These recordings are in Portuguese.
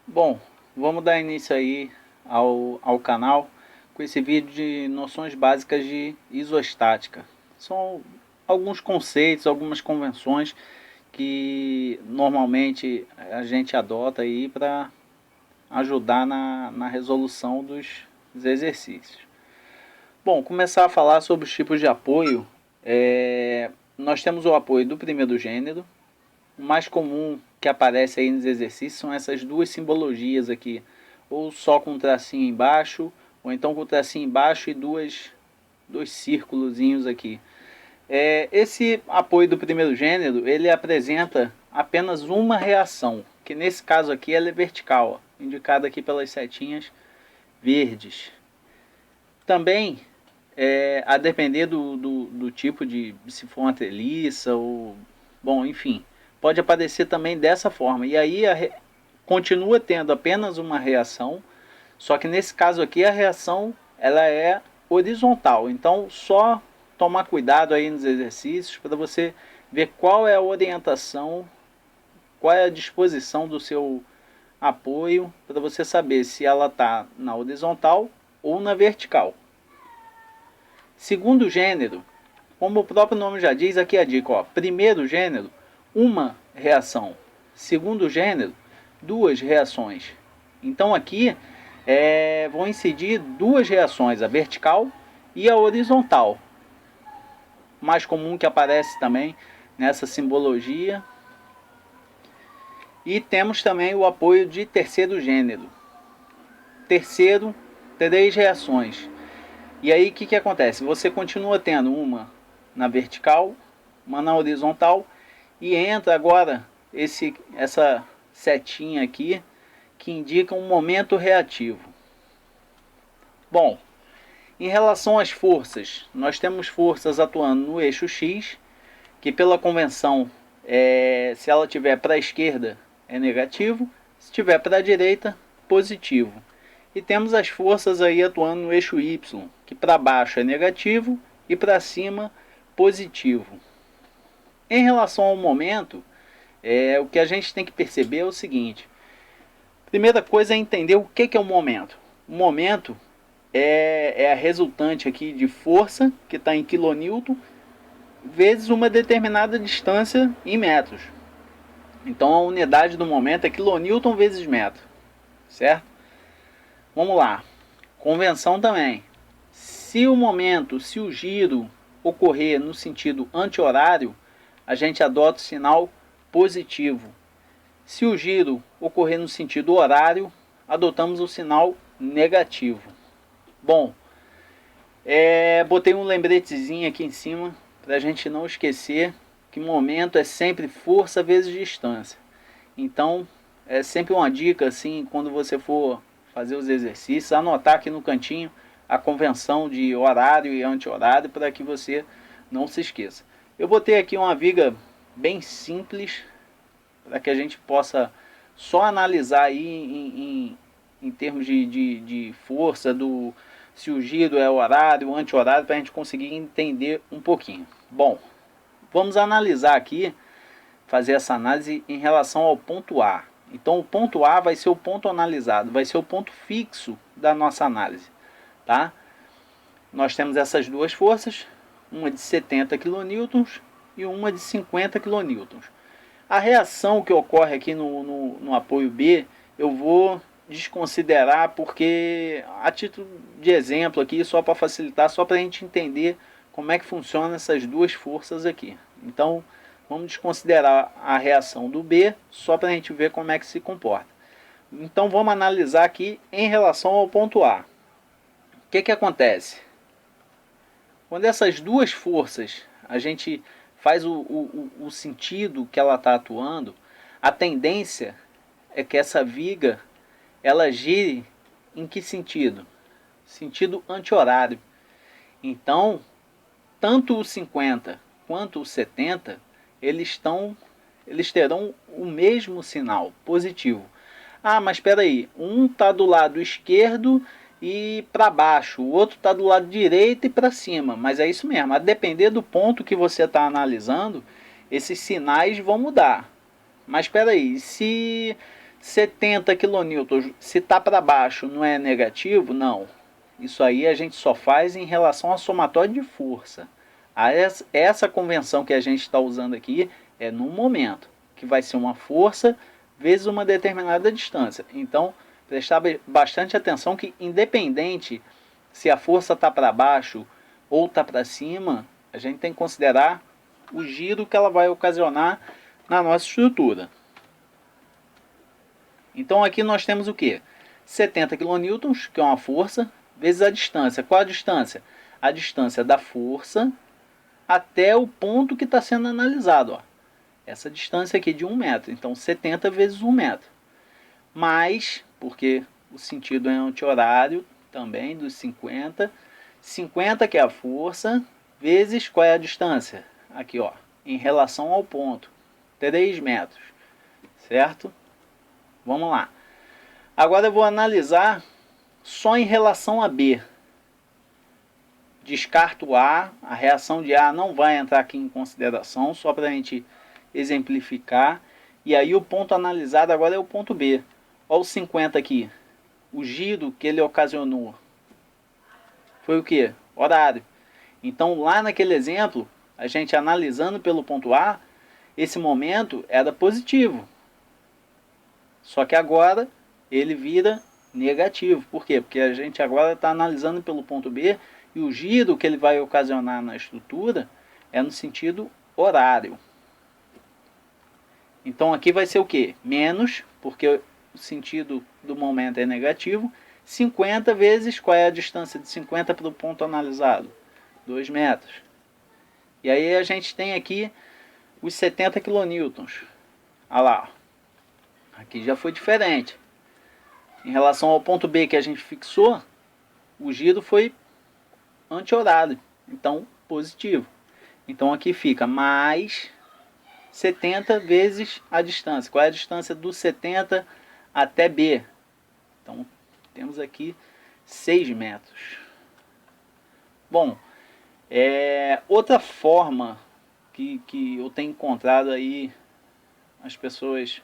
Bom, vamos dar início aí ao canal com esse vídeo de noções básicas de isostática. São alguns conceitos, algumas convenções que normalmente a gente adota aí para ajudar na resolução dos exercícios. Bom, começar a falar sobre os tipos de apoio. Nós temos o apoio do primeiro gênero. O mais comum que aparece aí nos exercícios são essas duas simbologias aqui, ou só com um tracinho embaixo, ou então com o tracinho embaixo e dois círculozinhos aqui. Esse apoio do primeiro gênero, ele apresenta apenas uma reação, que nesse caso aqui ela é vertical, ó, indicada aqui pelas setinhas verdes. Também, a depender do tipo de, se for uma treliça ou, bom, enfim, pode aparecer também dessa forma. E aí continua tendo apenas uma reação, só que nesse caso aqui a reação ela é horizontal. Então só tomar cuidado aí nos exercícios para você ver qual é a orientação, qual é a disposição do seu apoio, para você saber se ela está na horizontal ou na vertical. Segundo gênero, como o próprio nome já diz, aqui a dica, ó, primeiro gênero, uma reação. Segundo gênero, duas reações. Então aqui vão incidir duas reações, a vertical e a horizontal. Mais comum que aparece também nessa simbologia. E temos também o apoio de terceiro gênero. Terceiro, três reações. E aí o que acontece? Você continua tendo uma na vertical, uma na horizontal, e entra agora essa setinha aqui que indica um momento reativo. Bom, em relação às forças, nós temos forças atuando no eixo X, que pela convenção, se ela estiver para a esquerda é negativo, se estiver para a direita, positivo. E temos as forças aí atuando no eixo Y, que para baixo é negativo e para cima positivo. Em relação ao momento, o que a gente tem que perceber é o seguinte. Primeira coisa é entender o que é o momento. O momento é a resultante aqui de força, que está em kN, vezes uma determinada distância em metros. Então a unidade do momento é kN vezes metro, certo? Vamos lá. Convenção também. Se o giro ocorrer no sentido anti-horário, a gente adota o sinal positivo. Se o giro ocorrer no sentido horário, adotamos o sinal negativo. Bom, botei um lembretezinho aqui em cima para a gente não esquecer que momento é sempre força vezes distância. Então, é sempre uma dica assim, quando você for fazer os exercícios, anotar aqui no cantinho a convenção de horário e anti-horário para que você não se esqueça. Eu botei aqui uma viga bem simples para que a gente possa só analisar aí em termos de força, se o giro é horário, anti-horário, para a gente conseguir entender um pouquinho. Bom, vamos analisar aqui, fazer essa análise em relação ao ponto A. Então o ponto A vai ser o ponto analisado, vai ser o ponto fixo da nossa análise. Tá? Nós temos essas duas forças, uma de 70 kN e uma de 50 kN. A reação que ocorre aqui no apoio B, eu vou desconsiderar porque, a título de exemplo aqui, só para facilitar, só para a gente entender como é que funciona essas duas forças aqui. Então, vamos desconsiderar a reação do B, só para a gente ver como é que se comporta. Então, vamos analisar aqui em relação ao ponto A. O que acontece? Quando essas duas forças, a gente faz o sentido que ela está atuando, a tendência é que essa viga ela gire em que sentido? Sentido anti-horário. Então, tanto o 50 quanto o 70, eles terão o mesmo sinal positivo. Ah, mas espera aí, um está do lado esquerdo e para baixo, o outro está do lado direito e para cima, mas é isso mesmo, a depender do ponto que você está analisando, esses sinais vão mudar. Mas espera aí, 70 kN, se está para baixo não é negativo? Não. Isso aí a gente só faz em relação ao somatório de força. Essa convenção que a gente está usando aqui é no momento, que vai ser uma força vezes uma determinada distância. Então, prestar bastante atenção que independente se a força está para baixo ou está para cima, a gente tem que considerar o giro que ela vai ocasionar na nossa estrutura. Então aqui nós temos o que? 70 kN, que é uma força, vezes a distância. Qual a distância? A distância da força até o ponto que está sendo analisado. Ó. Essa distância aqui de 1 metro. Então 70 vezes 1 metro. Mais, porque o sentido é anti-horário também, dos 50. 50 que é a força, vezes qual é a distância? Aqui, ó, em relação ao ponto. 3 metros. Certo? Vamos lá. Agora eu vou analisar só em relação a B. Descarto A, a reação de A não vai entrar aqui em consideração, só para a gente exemplificar. E aí o ponto analisado agora é o ponto B. Olha o 50 aqui. O giro que ele ocasionou foi o que? Horário. Então lá naquele exemplo, a gente analisando pelo ponto A, esse momento era positivo. Só que agora ele vira negativo. Por quê? Porque a gente agora está analisando pelo ponto B e o giro que ele vai ocasionar na estrutura é no sentido horário. Então aqui vai ser o quê? Menos, porque o sentido do momento é negativo. 50 vezes qual é a distância de 50 para o ponto analisado? 2 metros. E aí a gente tem aqui os 70 kN. Olha lá. Aqui já foi diferente. Em relação ao ponto B que a gente fixou, o giro foi anti-horário. Então, positivo. Então aqui fica mais 70 vezes a distância. Qual é a distância do 70 até B? Então, temos aqui 6 metros. Bom, outra forma que eu tenho encontrado aí as pessoas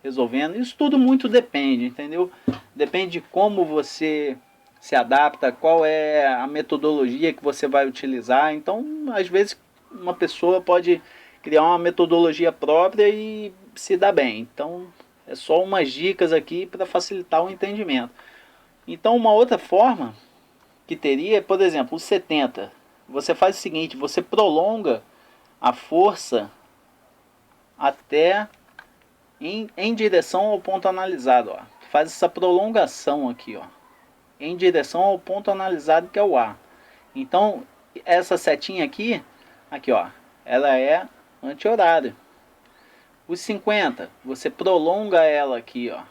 resolvendo, isso tudo muito depende, entendeu? Depende de como você se adapta, qual é a metodologia que você vai utilizar. Então, às vezes, uma pessoa pode criar uma metodologia própria e se dar bem. Então, é só umas dicas aqui para facilitar o entendimento. Então, uma outra forma que teria, por exemplo, o 70. Você faz o seguinte, você prolonga a força até em direção ao ponto analisado. Ó. Faz essa prolongação aqui, ó, em direção ao ponto analisado, que é o A. Então, essa setinha aqui, ó, ela é anti-horário. Os 50, você prolonga ela aqui, ó,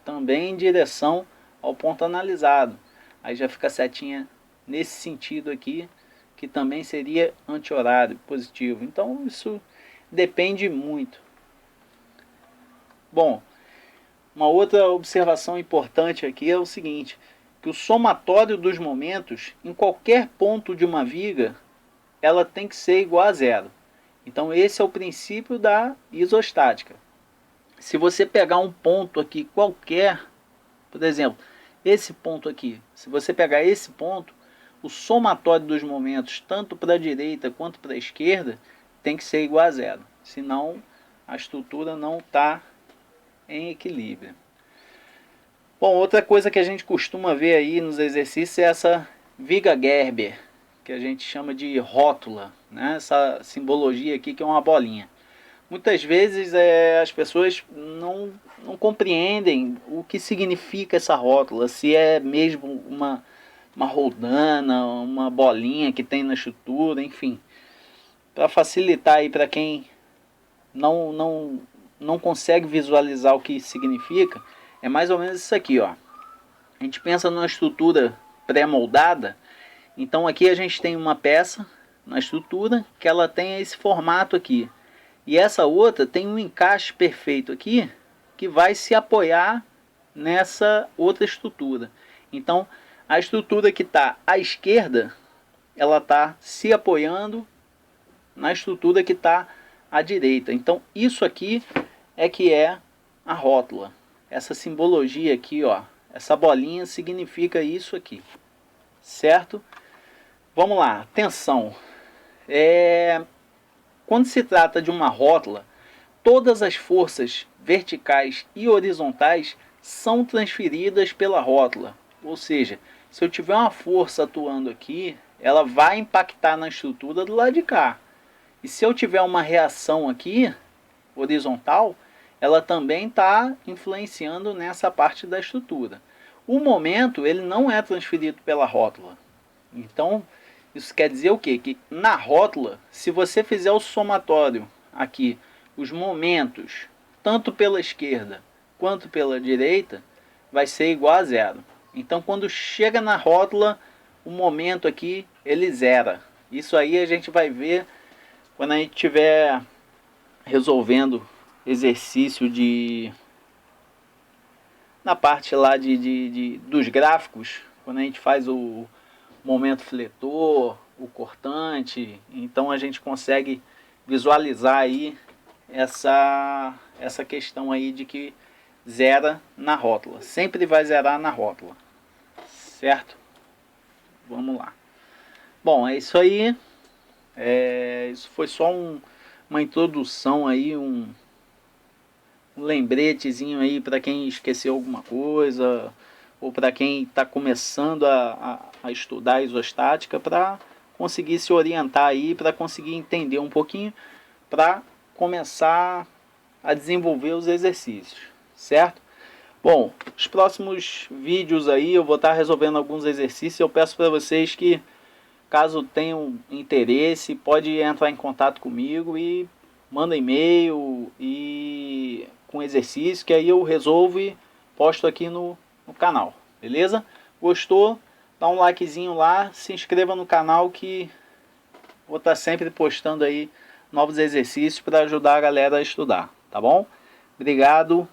também em direção ao ponto analisado. Aí já fica a setinha nesse sentido aqui, que também seria anti-horário, positivo. Então, isso depende muito. Bom, uma outra observação importante aqui é o seguinte, que o somatório dos momentos em qualquer ponto de uma viga, ela tem que ser igual a zero. Então esse é o princípio da isostática. Se você pegar um ponto aqui qualquer, por exemplo, esse ponto aqui, se você pegar esse ponto, o somatório dos momentos, tanto para a direita quanto para a esquerda, tem que ser igual a zero. Senão a estrutura não está em equilíbrio. Bom, outra coisa que a gente costuma ver aí nos exercícios é essa viga Gerber, que a gente chama de rótula, né? Essa simbologia aqui que é uma bolinha. Muitas vezes as pessoas não compreendem o que significa essa rótula, se é mesmo uma roldana, uma bolinha que tem na estrutura, enfim. Para facilitar aí para quem não consegue visualizar o que significa, é mais ou menos isso aqui, ó. A gente pensa numa estrutura pré-moldada, então aqui a gente tem uma peça na estrutura que ela tem esse formato aqui. E essa outra tem um encaixe perfeito aqui que vai se apoiar nessa outra estrutura. Então a estrutura que está à esquerda, ela está se apoiando na estrutura que está à direita. Então isso aqui é que é a rótula. essa simbologia aqui, ó, essa bolinha significa isso aqui, certo? Vamos lá, atenção. Quando se trata de uma rótula, todas as forças verticais e horizontais são transferidas pela rótula. Ou seja, se eu tiver uma força atuando aqui, ela vai impactar na estrutura do lado de cá. E se eu tiver uma reação aqui, horizontal, ela também está influenciando nessa parte da estrutura. O momento, ele não é transferido pela rótula. Então, isso quer dizer o quê? Que na rótula, se você fizer o somatório aqui, os momentos, tanto pela esquerda quanto pela direita, vai ser igual a zero. Então, quando chega na rótula, o momento aqui, ele zera. Isso aí a gente vai ver quando a gente estiver resolvendo exercício na parte lá dos gráficos, quando a gente faz o momento fletor, o cortante, então a gente consegue visualizar aí essa questão aí de que zera na rótula, sempre vai zerar na rótula, certo? Vamos lá. Bom, é isso aí. Isso foi só uma introdução aí, um lembretezinho aí para quem esqueceu alguma coisa, ou para quem está começando a estudar isostática, para conseguir se orientar aí, para conseguir entender um pouquinho, para começar a desenvolver os exercícios, certo? Bom, os próximos vídeos aí eu vou estar resolvendo alguns exercícios. Eu peço para vocês que, caso tenham interesse, pode entrar em contato comigo e manda e-mail e com exercício, que aí eu resolvo e posto aqui no canal, beleza? Gostou? Dá um likezinho lá, se inscreva no canal que vou estar sempre postando aí novos exercícios para ajudar a galera a estudar, tá bom? Obrigado.